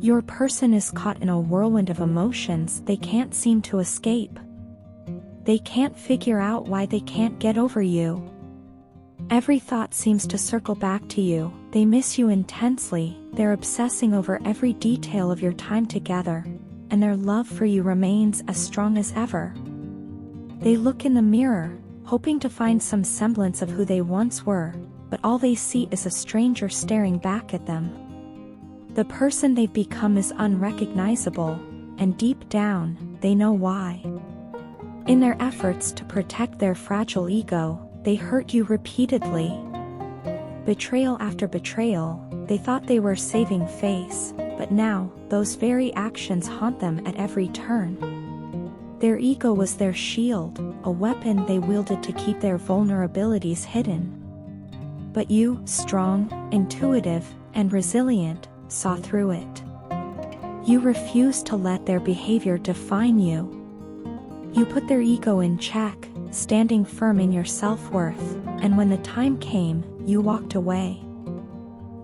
Your person is caught in a whirlwind of emotions they can't seem to escape. They can't figure out why they can't get over you. Every thought seems to circle back to you. They miss you intensely, they're obsessing over every detail of your time together, and their love for you remains as strong as ever. They look in the mirror, hoping to find some semblance of who they once were, but all they see is a stranger staring back at them. The person they've become is unrecognizable, and deep down, they know why. In their efforts to protect their fragile ego, they hurt you repeatedly. Betrayal after betrayal, they thought they were saving face, but now, those very actions haunt them at every turn. Their ego was their shield, a weapon they wielded to keep their vulnerabilities hidden. But you, strong, intuitive, and resilient, saw through it. You refused to let their behavior define you. You put their ego in check, standing firm in your self-worth, and when the time came, you walked away.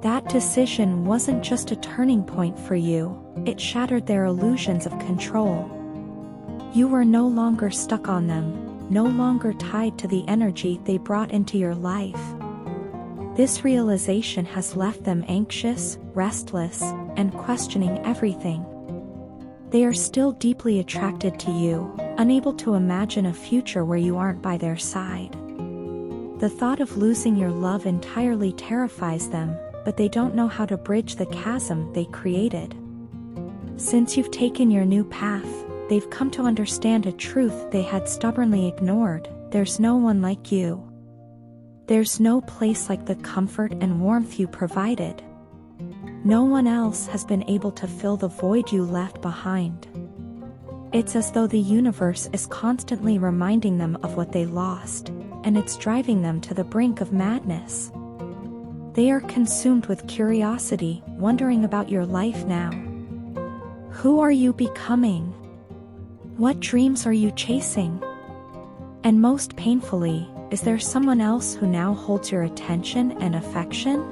That decision wasn't just a turning point for you, it shattered their illusions of control. You were no longer stuck on them, no longer tied to the energy they brought into your life. This realization has left them anxious, restless, and questioning everything. They are still deeply attracted to you, unable to imagine a future where you aren't by their side. The thought of losing your love entirely terrifies them, but they don't know how to bridge the chasm they created. Since you've taken your new path, they've come to understand a truth they had stubbornly ignored: there's no one like you. There's no place like the comfort and warmth you provided. No one else has been able to fill the void you left behind. It's as though the universe is constantly reminding them of what they lost, and it's driving them to the brink of madness. They are consumed with curiosity, wondering about your life now. Who are you becoming? What dreams are you chasing? And most painfully, is there someone else who now holds your attention and affection?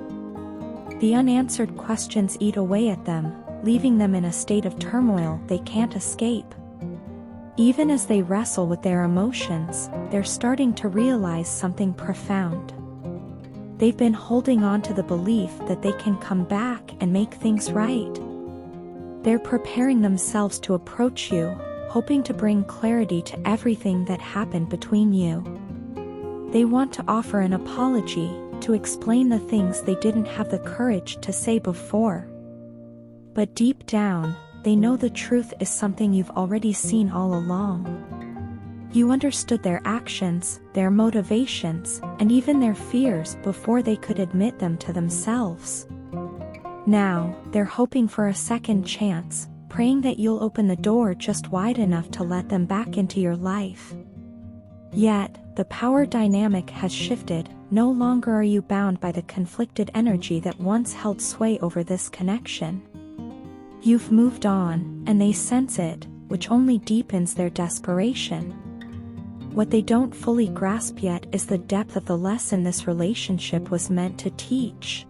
The unanswered questions eat away at them, leaving them in a state of turmoil they can't escape. Even as they wrestle with their emotions, they're starting to realize something profound. They've been holding on to the belief that they can come back and make things right. They're preparing themselves to approach you, hoping to bring clarity to everything that happened between you. They want to offer an apology, to explain the things they didn't have the courage to say before. But deep down, they know the truth is something you've already seen all along. You understood their actions, their motivations, and even their fears before they could admit them to themselves. Now, they're hoping for a second chance, praying that you'll open the door just wide enough to let them back into your life. Yet, the power dynamic has shifted. No longer are you bound by the conflicted energy that once held sway over this connection. You've moved on, and they sense it, which only deepens their desperation. What they don't fully grasp yet is the depth of the lesson this relationship was meant to teach.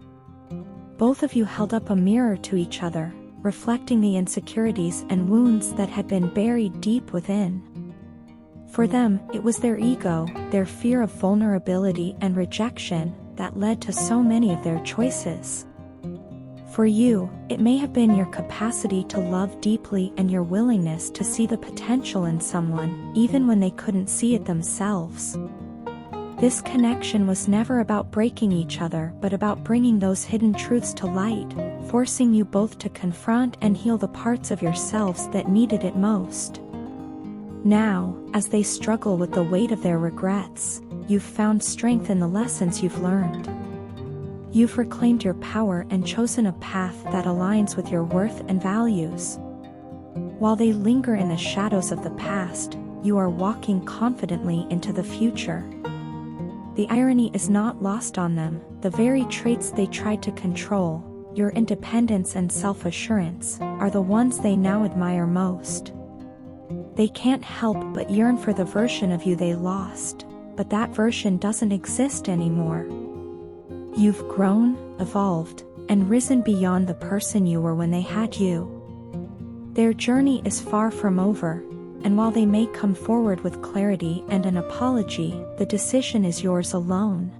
Both of you held up a mirror to each other, reflecting the insecurities and wounds that had been buried deep within. For them, it was their ego, their fear of vulnerability and rejection, that led to so many of their choices. For you, it may have been your capacity to love deeply and your willingness to see the potential in someone, even when they couldn't see it themselves. This connection was never about breaking each other, but about bringing those hidden truths to light, forcing you both to confront and heal the parts of yourselves that needed it most. Now, as they struggle with the weight of their regrets, you've found strength in the lessons you've learned. You've reclaimed your power and chosen a path that aligns with your worth and values. While they linger in the shadows of the past, you are walking confidently into the future. The irony is not lost on them: the very traits they tried to control, your independence and self-assurance, are the ones they now admire most. They can't help but yearn for the version of you they lost, but that version doesn't exist anymore. You've grown, evolved, and risen beyond the person you were when they had you. Their journey is far from over, and while they may come forward with clarity and an apology, the decision is yours alone.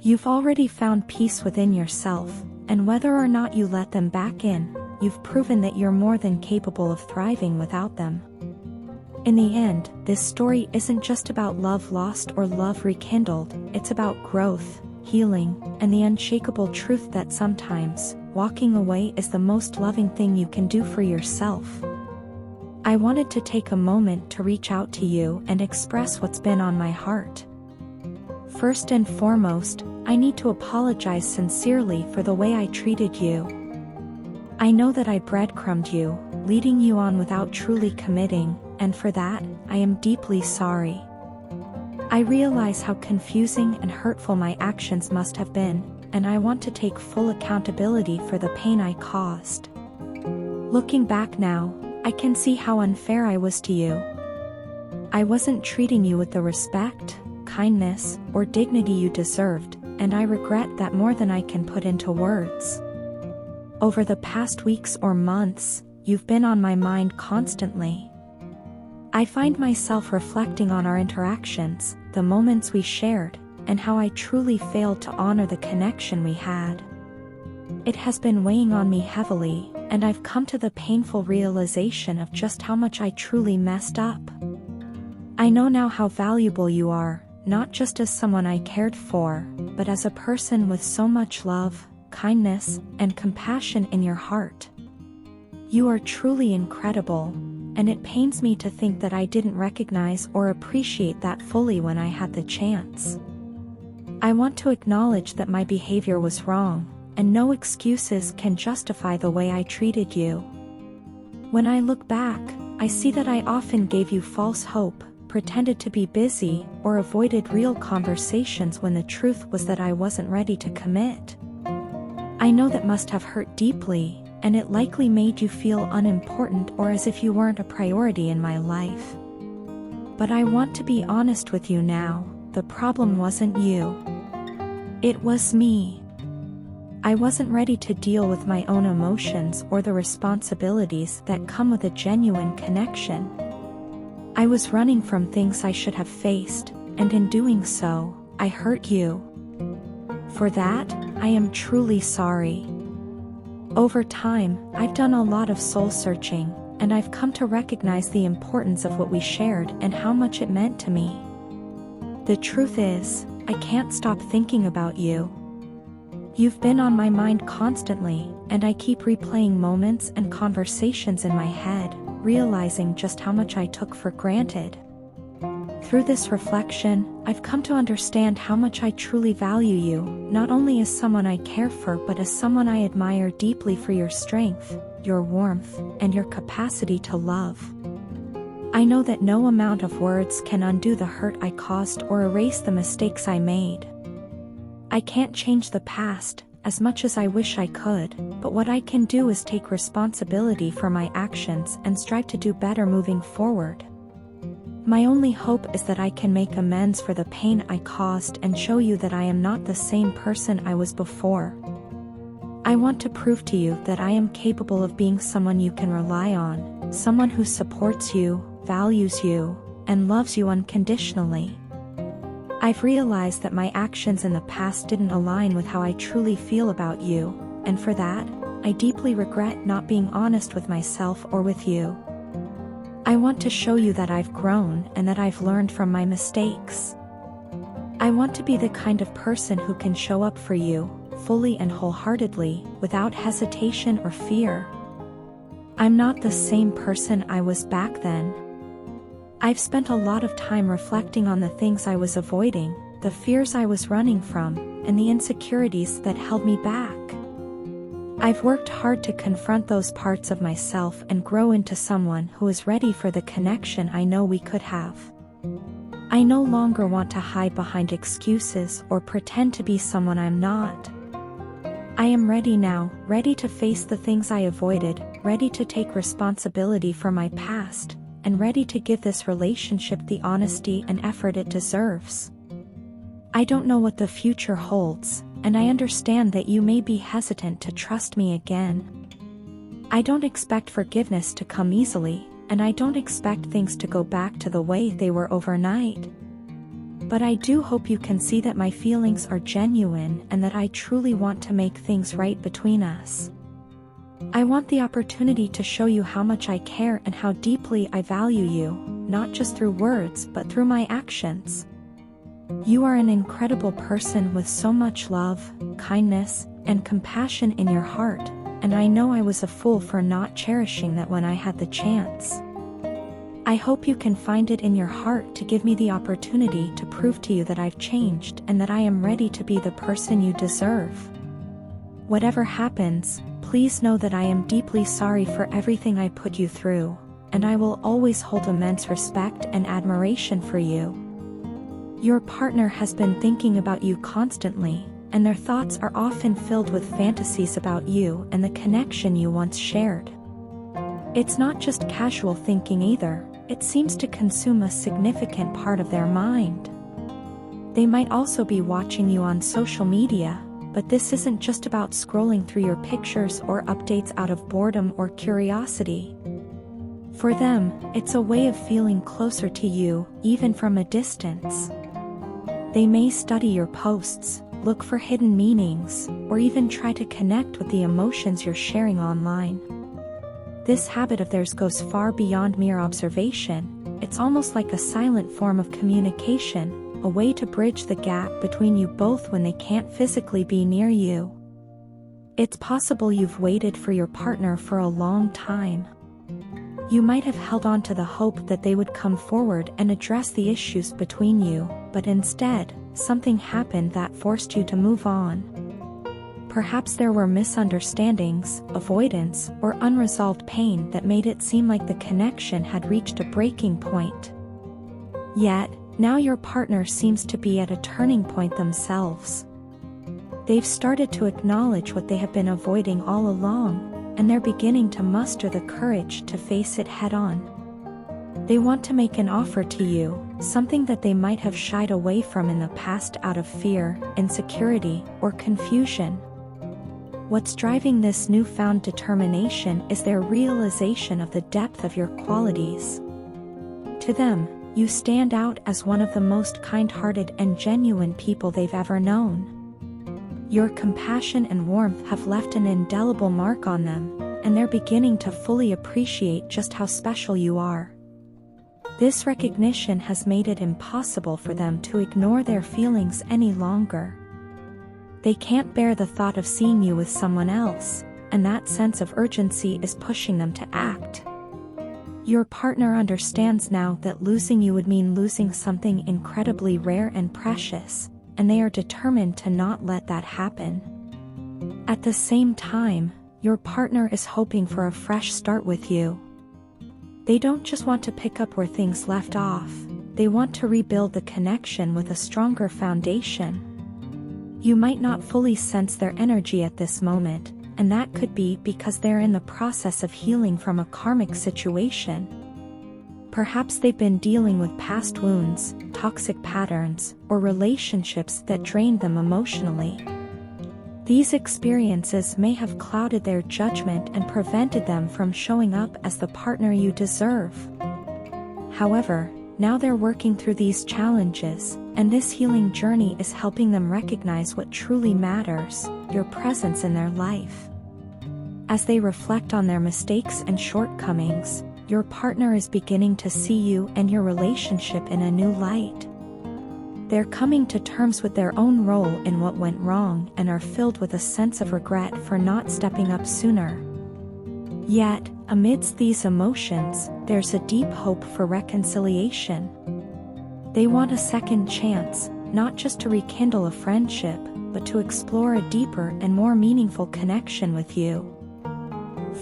You've already found peace within yourself, and whether or not you let them back in, you've proven that you're more than capable of thriving without them. In the end, this story isn't just about love lost or love rekindled, it's about growth, healing, and the unshakable truth that sometimes, walking away is the most loving thing you can do for yourself. I wanted to take a moment to reach out to you and express what's been on my heart. First and foremost, I need to apologize sincerely for the way I treated you. I know that I breadcrumbed you, leading you on without truly committing, and for that, I am deeply sorry. I realize how confusing and hurtful my actions must have been, and I want to take full accountability for the pain I caused. Looking back now, I can see how unfair I was to you. I wasn't treating you with the respect, kindness, or dignity you deserved, and I regret that more than I can put into words. Over the past weeks or months, you've been on my mind constantly. I find myself reflecting on our interactions, the moments we shared, and how I truly failed to honor the connection we had. It has been weighing on me heavily, and I've come to the painful realization of just how much I truly messed up. I know now how valuable you are, not just as someone I cared for, but as a person with so much love, kindness, and compassion in your heart. You are truly incredible, and it pains me to think that I didn't recognize or appreciate that fully when I had the chance. I want to acknowledge that my behavior was wrong, and no excuses can justify the way I treated you. When I look back, I see that I often gave you false hope, pretended to be busy, or avoided real conversations when the truth was that I wasn't ready to commit. I know that must have hurt deeply, and it likely made you feel unimportant or as if you weren't a priority in my life. But I want to be honest with you now, the problem wasn't you. It was me. I wasn't ready to deal with my own emotions or the responsibilities that come with a genuine connection. I was running from things I should have faced, and in doing so, I hurt you. For that, I am truly sorry. Over time, I've done a lot of soul-searching, and I've come to recognize the importance of what we shared and how much it meant to me. The truth is, I can't stop thinking about you. You've been on my mind constantly, and I keep replaying moments and conversations in my head, realizing just how much I took for granted. Through this reflection, I've come to understand how much I truly value you, not only as someone I care for but as someone I admire deeply for your strength, your warmth, and your capacity to love. I know that no amount of words can undo the hurt I caused or erase the mistakes I made. I can't change the past, as much as I wish I could, but what I can do is take responsibility for my actions and strive to do better moving forward. My only hope is that I can make amends for the pain I caused and show you that I am not the same person I was before. I want to prove to you that I am capable of being someone you can rely on, someone who supports you, values you, and loves you unconditionally. I've realized that my actions in the past didn't align with how I truly feel about you, and for that, I deeply regret not being honest with myself or with you. I want to show you that I've grown and that I've learned from my mistakes. I want to be the kind of person who can show up for you, fully and wholeheartedly, without hesitation or fear. I'm not the same person I was back then. I've spent a lot of time reflecting on the things I was avoiding, the fears I was running from, and the insecurities that held me back. I've worked hard to confront those parts of myself and grow into someone who is ready for the connection I know we could have. I no longer want to hide behind excuses or pretend to be someone I'm not. I am ready now, ready to face the things I avoided, ready to take responsibility for my past, and ready to give this relationship the honesty and effort it deserves. I don't know what the future holds, and I understand that you may be hesitant to trust me again. I don't expect forgiveness to come easily, and I don't expect things to go back to the way they were overnight. But I do hope you can see that my feelings are genuine and that I truly want to make things right between us. I want the opportunity to show you how much I care and how deeply I value you, not just through words but through my actions. You are an incredible person with so much love, kindness, and compassion in your heart, and I know I was a fool for not cherishing that when I had the chance. I hope you can find it in your heart to give me the opportunity to prove to you that I've changed and that I am ready to be the person you deserve. Whatever happens, please know that I am deeply sorry for everything I put you through, and I will always hold immense respect and admiration for you. Your partner has been thinking about you constantly, and their thoughts are often filled with fantasies about you and the connection you once shared. It's not just casual thinking either. It seems to consume a significant part of their mind. They might also be watching you on social media, but this isn't just about scrolling through your pictures or updates out of boredom or curiosity. For them, it's a way of feeling closer to you, even from a distance. They may study your posts, look for hidden meanings, or even try to connect with the emotions you're sharing online. This habit of theirs goes far beyond mere observation. It's almost like a silent form of communication, a way to bridge the gap between you both when they can't physically be near you. It's possible you've waited for your partner for a long time. You might have held on to the hope that they would come forward and address the issues between you, but instead, something happened that forced you to move on. Perhaps there were misunderstandings, avoidance, or unresolved pain that made it seem like the connection had reached a breaking point. Yet, now your partner seems to be at a turning point themselves. They've started to acknowledge what they have been avoiding all along, and they're beginning to muster the courage to face it head-on. They want to make an offer to you, something that they might have shied away from in the past out of fear, insecurity, or confusion. What's driving this newfound determination is their realization of the depth of your qualities. To them, you stand out as one of the most kind-hearted and genuine people they've ever known. Your compassion and warmth have left an indelible mark on them, and they're beginning to fully appreciate just how special you are. This recognition has made it impossible for them to ignore their feelings any longer. They can't bear the thought of seeing you with someone else, and that sense of urgency is pushing them to act. Your partner understands now that losing you would mean losing something incredibly rare and precious, and they are determined to not let that happen. At the same time, your partner is hoping for a fresh start with you. They don't just want to pick up where things left off, they want to rebuild the connection with a stronger foundation. You might not fully sense their energy at this moment, and that could be because they're in the process of healing from a karmic situation. Perhaps they've been dealing with past wounds, toxic patterns, or relationships that drained them emotionally. These experiences may have clouded their judgment and prevented them from showing up as the partner you deserve. However, now they're working through these challenges, and this healing journey is helping them recognize what truly matters, your presence in their life. As they reflect on their mistakes and shortcomings, your partner is beginning to see you and your relationship in a new light. They're coming to terms with their own role in what went wrong and are filled with a sense of regret for not stepping up sooner. Yet, amidst these emotions, there's a deep hope for reconciliation. They want a second chance, not just to rekindle a friendship, but to explore a deeper and more meaningful connection with you.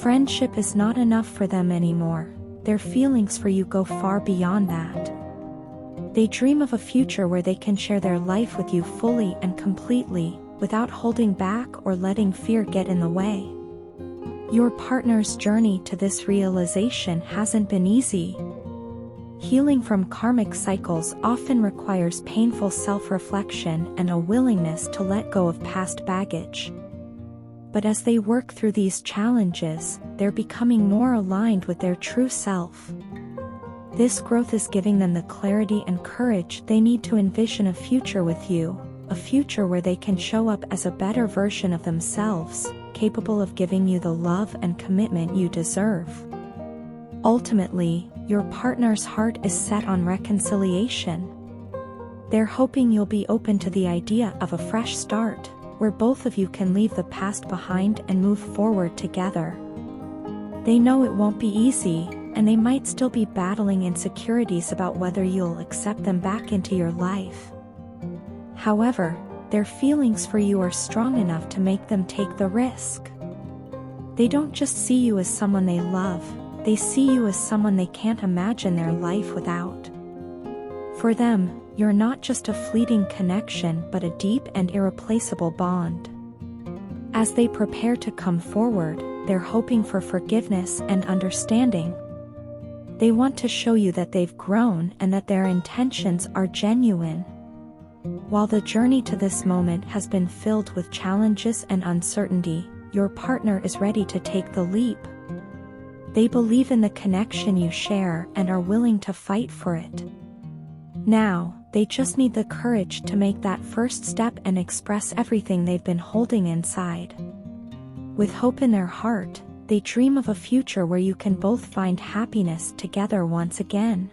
Friendship is not enough for them anymore. Their feelings for you go far beyond that. They dream of a future where they can share their life with you fully and completely, without holding back or letting fear get in the way. Your partner's journey to this realization hasn't been easy. Healing from karmic cycles often requires painful self-reflection and a willingness to let go of past baggage. But as they work through these challenges, they're becoming more aligned with their true self. This growth is giving them the clarity and courage they need to envision a future with you, a future where they can show up as a better version of themselves, capable of giving you the love and commitment you deserve. Ultimately, your partner's heart is set on reconciliation. They're hoping you'll be open to the idea of a fresh start, where both of you can leave the past behind and move forward together. They know it won't be easy, and they might still be battling insecurities about whether you'll accept them back into your life. However, their feelings for you are strong enough to make them take the risk. They don't just see you as someone they love, they see you as someone they can't imagine their life without. For them, you're not just a fleeting connection but a deep and irreplaceable bond. As they prepare to come forward, they're hoping for forgiveness and understanding. They want to show you that they've grown and that their intentions are genuine. While the journey to this moment has been filled with challenges and uncertainty, your partner is ready to take the leap. They believe in the connection you share and are willing to fight for it. Now, they just need the courage to make that first step and express everything they've been holding inside. With hope in their heart, they dream of a future where you can both find happiness together once again.